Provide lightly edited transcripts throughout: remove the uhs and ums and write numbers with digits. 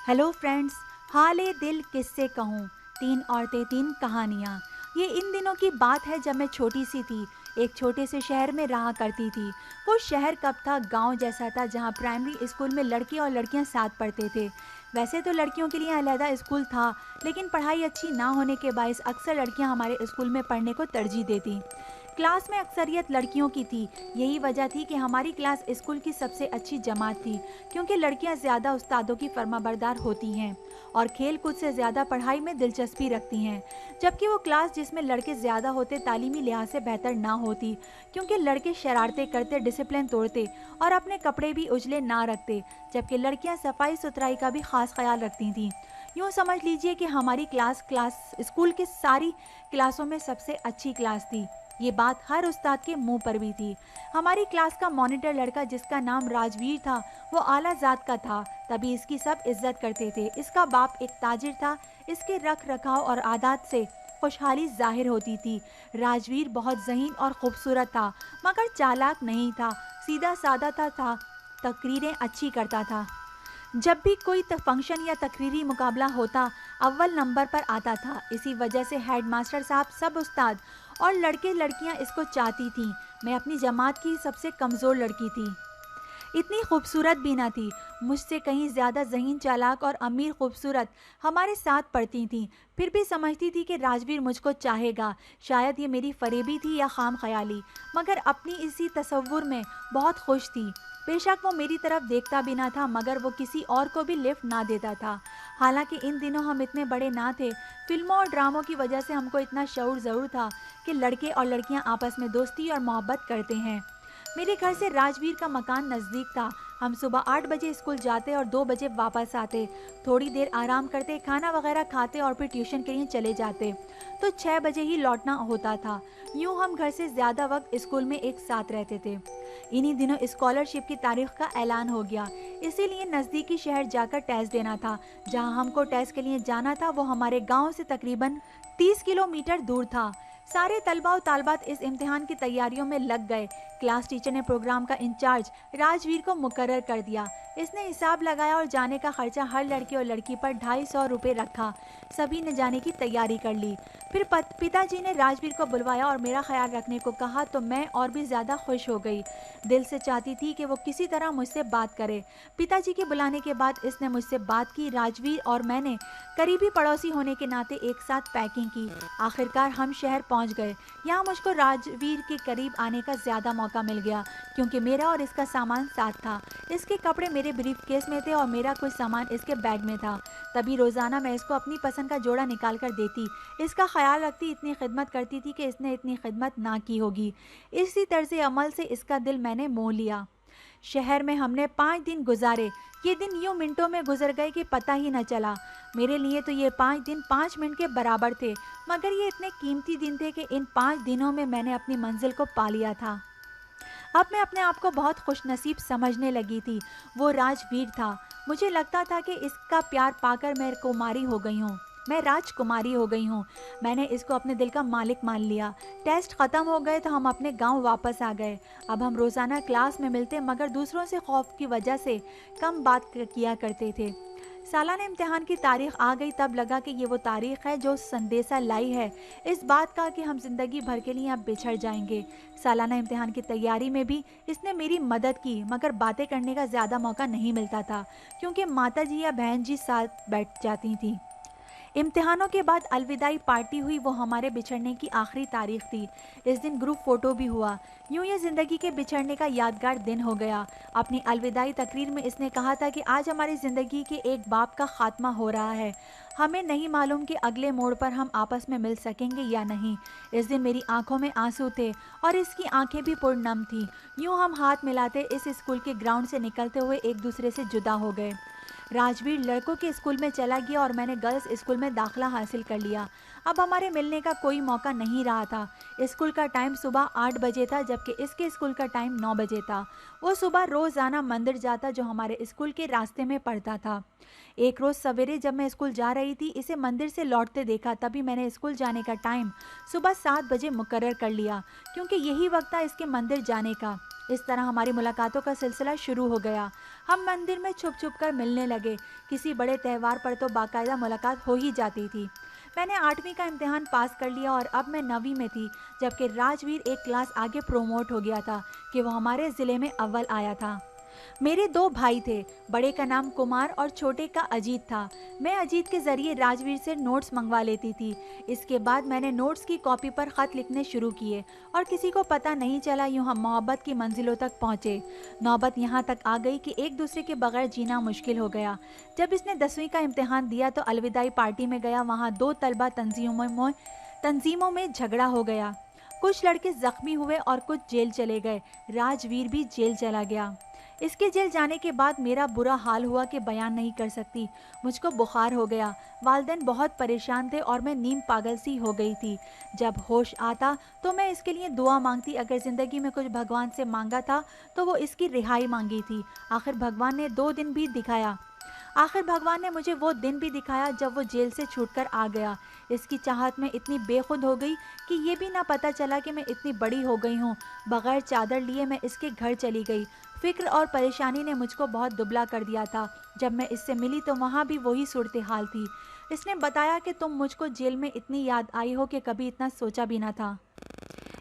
Hello friends. हाले दिल किससे कहूँ, तीन औरतें तीन कहानियाँ। ये इन दिनों की बात है जब मैं छोटी सी थी, एक छोटे से शहर में रहा करती थी। वो शहर कब था, गांव जैसा था, जहाँ प्राइमरी स्कूल में लड़के और लड़कियाँ साथ पढ़ते थे। वैसे तो लड़कियों के लिए अलहदा स्कूल था, लेकिन पढ़ाई अच्छी ना होने के बायस अक्सर लड़कियाँ हमारे स्कूल में पढ़ने को तरजीह देती। क्लास में अक्सरियत लड़कियों की थी। यही वजह थी कि हमारी क्लास स्कूल की सबसे अच्छी जमात थी, क्योंकि लड़कियां ज़्यादा उस्तादों की फरमाबरदार होती हैं और खेल कूद से ज़्यादा पढ़ाई में दिलचस्पी रखती हैं। जबकि वो क्लास जिसमें लड़के ज़्यादा होते तालीमी लिहाज से बेहतर ना होती, क्योंकि लड़के शरारतें करते, डिसिप्लिन तोड़ते और अपने कपड़े भी उजले ना रखते, जबकि लड़कियां सफाई सुथराई का भी खास ख्याल रखती थीं। यूँ समझ लीजिए कि हमारी क्लास स्कूल की सारी क्लासों में सबसे अच्छी क्लास थी। ये बात हर उस्ताद के मुंह पर भी थी। हमारी क्लास का मॉनिटर लड़का, जिसका नाम राजवीर था, वो आला जात का था, तभी इसकी सब इज्जत करते थे। इसका बाप एक ताजिर था। इसके रख रखाव और आदत से खुशहाली जाहिर होती थी। राजवीर बहुत ज़हीन और खूबसूरत था, मगर चालाक नहीं था। सीधा सादा था, तकरीरें अच्छी करता था। जब भी कोई फंक्शन या तकरीरी मुकाबला होता, अव्वल नंबर पर आता था। इसी वजह से हेड मास्टर साहब, सब उस्ताद और लड़के लड़कियां इसको चाहती थीं। मैं अपनी जमात की सबसे कमज़ोर लड़की थी, इतनी खूबसूरत भी ना थी। मुझसे कहीं ज़्यादा ज़हीन, चालाक और अमीर खूबसूरत हमारे साथ पढ़ती थीं। फिर भी समझती थी कि राजवीर मुझको चाहेगा। शायद ये मेरी फरेबी थी या खाम ख्याली, मगर अपनी इसी तसव्वुर में बहुत खुश थी। बेशक वो मेरी तरफ देखता भी ना था, मगर वो किसी और को भी लिफ्ट ना देता था। हालांकि इन दिनों हम इतने बड़े ना थे। फिल्मों और ड्रामों की वजह से हमको इतना शऊर ज़रूर था कि लड़के और लड़कियां आपस में दोस्ती और मोहब्बत करते हैं। मेरे घर से राजवीर का मकान नज़दीक था। हम सुबह 8 बजे स्कूल जाते और 2 बजे वापस आते। थोड़ी देर आराम करते, खाना वगैरह खाते और फिर ट्यूशन के लिए चले जाते, तो 6 बजे ही लौटना होता था। यूँ हम घर से ज़्यादा वक्त स्कूल में एक साथ रहते थे। इन्हीं दिनों स्कॉलरशिप की तारीख का ऐलान हो गया, इसीलिए नज़दीकी शहर जाकर टेस्ट देना था। जहाँ हमको टेस्ट के लिए जाना था, वो हमारे गाँव से तकरीबन 30 किलोमीटर दूर था। सारे तलबा और तालबात इस इम्तिहान की तैयारियों में लग गए। क्लास टीचर ने प्रोग्राम का इंचार्ज राजवीर को मुकर्रर कर दिया। इसने हिसाब लगाया और जाने का खर्चा हर लड़के और लड़की पर 250 रुपये रखा। सभी ने जाने की तैयारी कर ली। फिर पिताजी ने राजवीर को बुलवाया और मेरा ख्याल रखने को कहा, तो मैं और भी ज़्यादा खुश हो गई। दिल से चाहती थी कि वो किसी तरह मुझसे बात करे। पिताजी के बुलाने के बाद इसने मुझसे बात की। राजवीर और मैंने करीबी पड़ोसी होने के नाते एक साथ पैकिंग की। आखिरकार हम शहर पहुंच गए। यहाँ मुझको राजवीर के करीब आने का ज़्यादा मौका मिल गया, क्योंकि मेरा और इसका सामान साथ था। इसके कपड़े मेरे ब्रीफ केस में थे और मेरा कुछ सामान इसके बैग में था। तभी रोज़ाना मैं इसको अपनी पसंद का जोड़ा निकाल कर देती, इसका ख्याल रखती, इतनी खिदमत करती थी कि इसने इतनी खिदमत ना की होगी। इसी तर्ज अमल से इसका दिल मैंने मोह लिया। शहर में हमने 5 दिन गुजारे। ये दिन यूं मिनटों में गुजर गए कि पता ही न चला। मेरे लिए तो ये 5 दिन 5 मिनट के बराबर थे, मगर ये इतने कीमती दिन थे कि इन 5 दिनों में मैंने अपनी मंजिल को पा लिया था। अब मैं अपने आप को बहुत खुशनसीब समझने लगी थी। वो राजवीर था। मुझे लगता था कि इसका प्यार पाकर मैं राजकुमारी हो गई हूँ। मैंने इसको अपने दिल का मालिक मान लिया। टेस्ट ख़त्म हो गए तो हम अपने गांव वापस आ गए। अब हम रोज़ाना क्लास में मिलते, मगर दूसरों से खौफ की वजह से कम बात किया करते थे। सालाना इम्तिहान की तारीख आ गई, तब लगा कि ये वो तारीख है जो संदेशा लाई है इस बात का कि हम जिंदगी भर के लिए अब बिछड़ जाएंगे। सालाना इम्तिहान की तैयारी में भी इसने मेरी मदद की, मगर बातें करने का ज़्यादा मौका नहीं मिलता था, क्योंकि माता जी या बहन जी साथ बैठ जाती थी। इम्तिहानों के बाद अलविदाई पार्टी हुई। वो हमारे बिछड़ने की आखिरी तारीख थी। इस दिन ग्रुप फोटो भी हुआ। यूं ये ज़िंदगी के बिछड़ने का यादगार दिन हो गया। अपनी अलविदाई तकरीर में इसने कहा था कि आज हमारी ज़िंदगी के एक बाब का खात्मा हो रहा है। हमें नहीं मालूम कि अगले मोड़ पर हम आपस में मिल सकेंगे या नहीं। इस दिन मेरी आंखों में आंसू थे और इसकी आंखें भी पुरनम थीं। यूं हम हाथ मिलाते इस स्कूल के ग्राउंड से निकलते हुए एक दूसरे से जुदा हो गए। राजवीर लड़कों के स्कूल में चला गया और मैंने गर्ल्स स्कूल में दाखिला हासिल कर लिया। अब हमारे मिलने का कोई मौका नहीं रहा था। स्कूल का टाइम सुबह 8 बजे था, जबकि इसके स्कूल का टाइम 9 बजे था। वो सुबह रोज़ाना मंदिर जाता, जो हमारे स्कूल के रास्ते में पड़ता था। एक रोज़ सवेरे जब मैं स्कूल जा रही थी, इसे मंदिर से लौटते देखा। तभी मैंने स्कूल जाने का टाइम सुबह 7 बजे मुकर्रर कर लिया, क्योंकि यही वक्त था इसके मंदिर जाने का। इस तरह हमारी मुलाकातों का सिलसिला शुरू हो गया। हम मंदिर में छुप छुप कर मिलने लगे। किसी बड़े त्यौहार पर तो बाकायदा मुलाकात हो ही जाती थी। मैंने 8वीं का इम्तिहान पास कर लिया और अब मैं 9वीं में थी, जबकि राजवीर एक क्लास आगे प्रोमोट हो गया था कि वो हमारे ज़िले में अव्वल आया था। मेरे 2 भाई थे, बड़े का नाम कुमार और छोटे का अजीत था। मैं अजीत के ज़रिए राजवीर से नोट्स मंगवा लेती थी। इसके बाद मैंने नोट्स की कॉपी पर ख़त लिखने शुरू किए और किसी को पता नहीं चला, यूँ हम मोहब्बत की मंजिलों तक पहुँचे। नौबत यहाँ तक आ गई कि एक दूसरे के बगैर जीना मुश्किल हो गया। जब इसने 10वीं का इम्तिहान दिया तो अलविदाई पार्टी में गया, वहाँ 2 तलबा तंजीमों में झगड़ा हो गया। कुछ लड़के ज़ख्मी हुए और कुछ जेल चले गए। राजवीर भी जेल चला गया। इसके जेल जाने के बाद मेरा बुरा हाल हुआ कि बयान नहीं कर सकती। मुझको बुखार हो गया। वालिदैन बहुत परेशान थे और मैं नीम पागल सी हो गई थी। जब होश आता तो मैं इसके लिए दुआ मांगती। अगर ज़िंदगी में कुछ भगवान से मांगा था तो वो इसकी रिहाई मांगी थी। आखिर भगवान ने मुझे वो दिन भी दिखाया जब वो जेल से छूटकर आ गया। इसकी चाहत में इतनी बेखुद हो गई कि ये भी ना पता चला कि मैं इतनी बड़ी हो गई हूँ। बगैर चादर लिए मैं इसके घर चली गई। फिक्र और परेशानी ने मुझको बहुत दुबला कर दिया था। जब मैं इससे मिली तो वहाँ भी वही सूरत हाल थी। इसने बताया कि तुम मुझको जेल में इतनी याद आई हो कि कभी इतना सोचा भी ना था।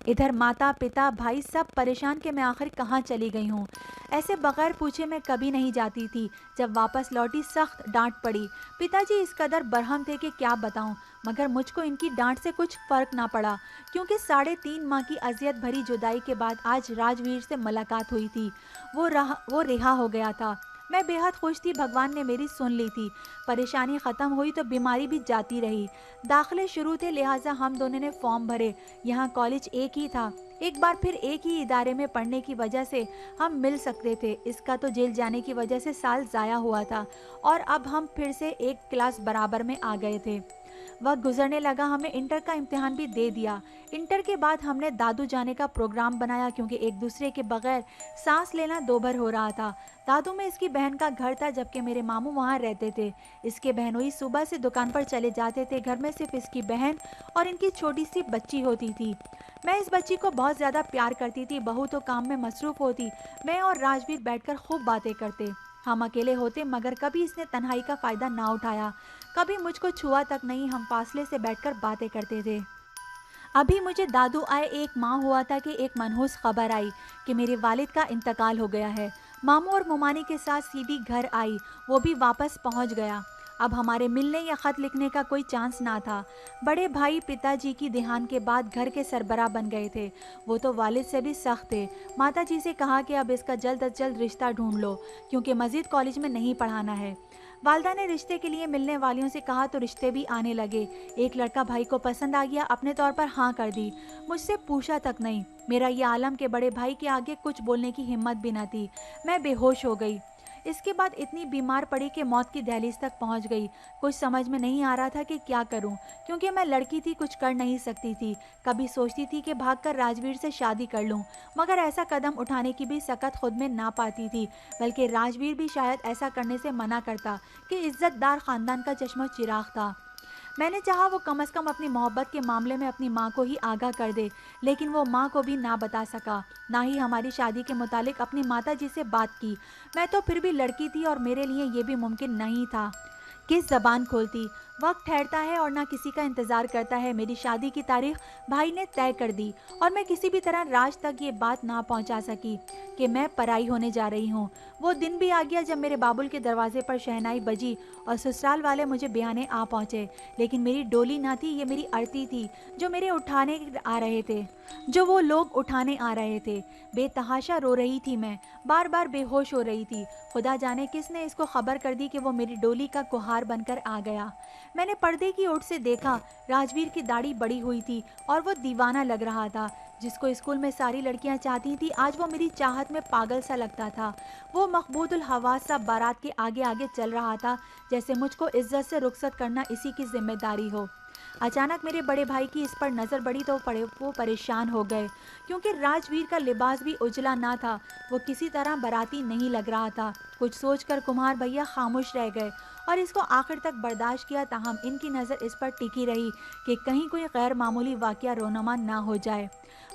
इधर माता पिता भाई सब परेशान कि मैं आखिर कहाँ चली गई हूँ। ऐसे बगैर पूछे मैं कभी नहीं जाती थी। जब वापस लौटी सख्त डांट पड़ी। पिताजी इस कदर बरहम थे कि क्या बताऊँ, मगर मुझको इनकी डांट से कुछ फ़र्क ना पड़ा, क्योंकि 3.5 माह की अजियत भरी जुदाई के बाद आज राजवीर से मुलाकात हुई थी। वो रिहा हो गया था। मैं बेहद खुश थी, भगवान ने मेरी सुन ली थी। परेशानी ख़त्म हुई तो बीमारी भी जाती रही। दाखिले शुरू थे, लिहाजा हम दोनों ने फॉर्म भरे। यहाँ कॉलेज एक ही था। एक बार फिर एक ही इदारे में पढ़ने की वजह से हम मिल सकते थे। इसका तो जेल जाने की वजह से साल ज़ाया हुआ था और अब हम फिर से एक क्लास बराबर में आ गए थे। वक्त गुजरने लगा, हमें इंटर का इम्तिहान भी दे दिया। इंटर के बाद हमने दादू जाने का प्रोग्राम बनाया, क्योंकि एक दूसरे के बगैर सांस लेना दोभर हो रहा था। दादू में इसकी बहन का घर था, जबकि मेरे मामू वहाँ रहते थे। इसके बहनोई सुबह से दुकान पर चले जाते थे। घर में सिर्फ इसकी बहन और इनकी छोटी सी बच्ची होती थी। मैं इस बच्ची को बहुत ज़्यादा प्यार करती थी। बहू तो काम में मसरूफ़ होती। मैं और राजवीर बैठकर खूब बातें करते। हम अकेले होते, मगर कभी इसने तन्हाई का फ़ायदा ना उठाया। कभी मुझको छुआ तक नहीं। हम फासले से बैठकर बातें करते थे। अभी मुझे दादू आए 1 माह हुआ था कि एक मनहूस खबर आई कि मेरे वालिद का इंतकाल हो गया है। मामू और मुमानी के साथ सीधी घर आई, वो भी वापस पहुंच गया। अब हमारे मिलने या ख़त लिखने का कोई चांस ना था। बड़े भाई पिताजी की देहांत के बाद घर के सरबराह बन गए थे। वो तो वालिद से भी सख्त थे। माता जी से कहा कि अब इसका जल्द अज जल्द रिश्ता ढूंढ लो, क्योंकि मज़ीद कॉलेज में नहीं पढ़ाना है। वालदा ने रिश्ते के लिए मिलने वालियों से कहा तो रिश्ते भी आने लगे। एक लड़का भाई को पसंद आ गया, अपने तौर पर हाँ कर दी। मुझसे पूछा तक नहीं। मेरा ये आलम के बड़े भाई के आगे कुछ बोलने की हिम्मत भी न थी। मैं बेहोश हो गई। इसके बाद इतनी बीमार पड़ी कि मौत की दहलीज तक पहुंच गई। कुछ समझ में नहीं आ रहा था कि क्या करूं, क्योंकि मैं लड़की थी, कुछ कर नहीं सकती थी। कभी सोचती थी कि भागकर राजवीर से शादी कर लूं, मगर ऐसा कदम उठाने की भी सकत खुद में ना पाती थी। बल्कि राजवीर भी शायद ऐसा करने से मना करता कि इज्जतदार ख़ानदान का चश्मा चिराग था। मैंने चाहा वो कम से कम अपनी मोहब्बत के मामले में अपनी माँ को ही आगाह कर दे, लेकिन वो माँ को भी ना बता सका। ना ही हमारी शादी के मुतालिक अपनी माता जी से बात की। मैं तो फिर भी लड़की थी और मेरे लिए ये भी मुमकिन नहीं था। किस ज़बान खोलती। वक्त ठहरता है और ना किसी का इंतज़ार करता है। मेरी शादी की तारीख भाई ने तय कर दी और मैं किसी भी तरह राज तक ये बात ना पहुंचा सकी कि मैं पराई होने जा रही हूँ। वो दिन भी आ गया जब मेरे बाबुल के दरवाजे पर शहनाई बजी और ससुराल वाले मुझे ब्याने आ पहुँचे। लेकिन मेरी डोली ना थी, ये मेरी अर्थी थी जो वो लोग उठाने आ रहे थे। बेतहाशा रो रही थी मैं, बार बार बेहोश हो रही थी। खुदा जाने किसने इसको खबर कर दी कि वो मेरी डोली का कुहार बनकर आ गया। मैंने पर्दे की ओर से देखा। राजवीर की दाढ़ी बड़ी हुई थी और वो दीवाना लग रहा था। जिसको स्कूल में सारी लड़कियां चाहती थी, आज वो मेरी चाहत में पागल सा लगता था। वो मकबूतुल हवास सा बारात के आगे आगे चल रहा था, जैसे मुझको इज्जत से रुखसत करना इसी की जिम्मेदारी हो। अचानक मेरे बड़े भाई की इस पर नज़र पड़ी तो वो परेशान हो गए, क्योंकि राजवीर का लिबास भी उजला ना था। वो किसी तरह बाराती नहीं लग रहा था। कुछ सोचकर कुम्हार भैया खामोश रह गए और इसको आखिर तक बर्दाश्त किया, ताहम इनकी नज़र इस पर टिकी रही कि कहीं कोई गैर मामूली वाक़या रोनुमा ना हो जाए।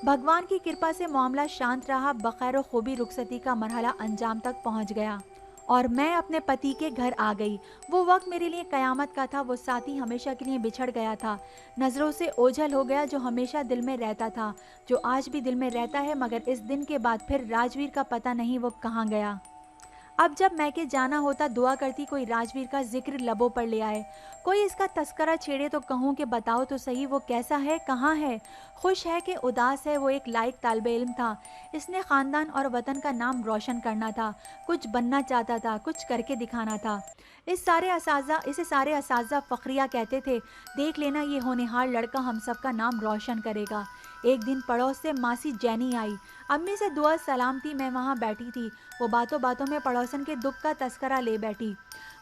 भगवान की कृपा से मामला शांत रहा, बखैर खूबी रुखसती का मरहला अंजाम तक पहुँच गया और मैं अपने पति के घर आ गई। वो वक्त मेरे लिए कयामत का था। वो साथी हमेशा के लिए बिछड़ गया था, नज़रों से ओझल हो गया, जो हमेशा दिल में रहता था, जो आज भी दिल में रहता है, मगर इस दिन के बाद फिर राजवीर का पता नहीं वो कहाँ गया। अब जब मैके जाना होता, दुआ करती कोई राजवीर का जिक्र लबों पर ले आए, कोई इसका तस्करा छेड़े तो कहूँ कि बताओ तो सही वो कैसा है, कहाँ है, खुश है कि उदास है। वो एक लायक तालिबे इल्म था, इसने ख़ानदान और वतन का नाम रोशन करना था, कुछ बनना चाहता था, कुछ करके दिखाना था। इसे सारे असातिज़ा फ़खरिया कहते थे, देख लेना ये होनहार लड़का हम सब का नाम रोशन करेगा। एक दिन पड़ोस से मासी जैनी आई, अम्मी से दुआ सलाम थी। मैं वहाँ बैठी थी, वो बातों बातों में पड़ोसन के दुख का तस्करा ले बैठी।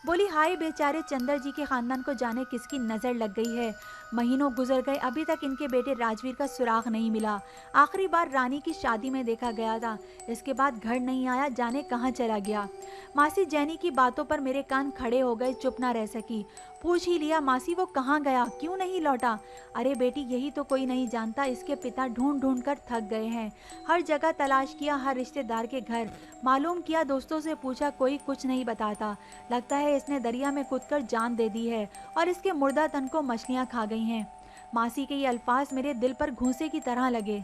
बोली, हाय बेचारे चंदर जी के खानदान को जाने किसकी नज़र लग गई है। महीनों गुजर गए, अभी तक इनके बेटे राजवीर का सुराग नहीं मिला। आखिरी बार रानी की शादी में देखा गया था, इसके बाद घर नहीं आया, जाने कहाँ चला गया। मासी जैनी की बातों पर मेरे कान खड़े हो गए, चुप ना रह सकी। पूछ ही लिया, मासी वो कहाँ गया, क्यों नहीं लौटा? अरे बेटी यही तो कोई नहीं जानता, इसके पिता ढूंढ ढूंढ कर थक गए हैं। हर जगह तलाश किया, हर रिश्तेदार के घर मालूम किया, दोस्तों से पूछा, कोई कुछ नहीं बताता। लगता है इसने दरिया में कूदकर जान दे दी है और इसके मुर्दा तन को मछलियाँ खा गई हैं। मासी के ये अल्फाज मेरे दिल पर घूंसे की तरह लगे,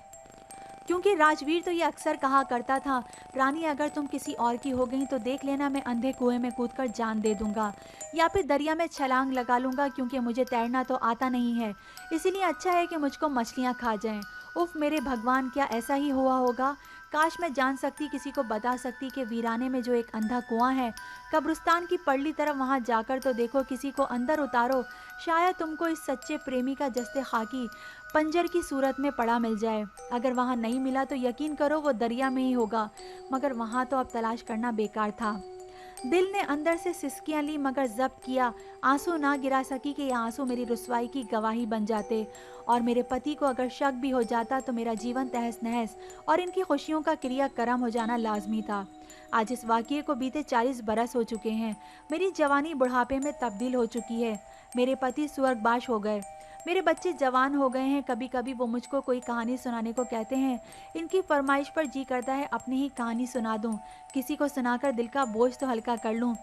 क्योंकि राजवीर तो ये अक्सर कहा करता था, रानी अगर तुम किसी और की हो गई तो देख लेना मैं अंधे कुएं में कूदकर जान दे दूंगा या फिर दरिया में छलांग लगा लूंगा, क्योंकि मुझे तैरना तो आता नहीं है, इसीलिए अच्छा है कि मुझको मछलियाँ खा जाएं। उफ मेरे भगवान, क्या ऐसा ही हुआ होगा? काश मैं जान सकती, किसी को बता सकती कि वीराने में जो एक अंधा कुआं है, कब्रिस्तान की पड़ली तरफ, वहां जाकर तो देखो, किसी को अंदर उतारो, शायद तुमको इस सच्चे प्रेमी का जस्ते खाकी पंजर की सूरत में पड़ा मिल जाए। अगर वहां नहीं मिला तो यकीन करो वो दरिया में ही होगा, मगर वहां तो अब तलाश करना बेकार था। दिल ने अंदर से सिसकियां ली, मगर जब्त किया, आंसू ना गिरा सकी कि ये आंसू मेरी रुसवाई की गवाही बन जाते, और मेरे पति को अगर शक भी हो जाता तो मेरा जीवन तहस नहस और इनकी खुशियों का क्रियाक्रम हो जाना लाजमी था। आज इस वाक़ये को बीते 40 बरस हो चुके हैं। मेरी जवानी बुढ़ापे में तब्दील हो चुकी है, मेरे पति स्वर्गवास हो गए, मेरे बच्चे जवान हो गए हैं। कभी कभी वो मुझको कोई कहानी सुनाने को कहते हैं, इनकी फरमाइश पर जी करता है अपनी ही कहानी सुना दूं, किसी को सुनाकर दिल का बोझ तो हल्का कर लूं,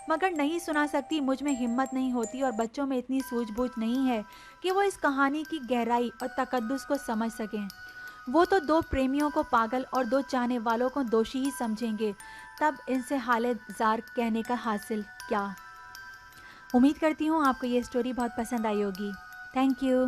मगर नहीं सुना सकती, मुझ में हिम्मत नहीं होती और बच्चों में इतनी सूझबूझ नहीं है कि वो इस कहानी की गहराई और तकद्दुस को समझ सकें। वो तो दो प्रेमियों को पागल और दो चाहने वालों को दोषी ही समझेंगे, तब इनसे हाले जार कहने का हासिल क्या। उम्मीद करती हूँ आपको ये स्टोरी बहुत पसंद आई होगी। Thank you.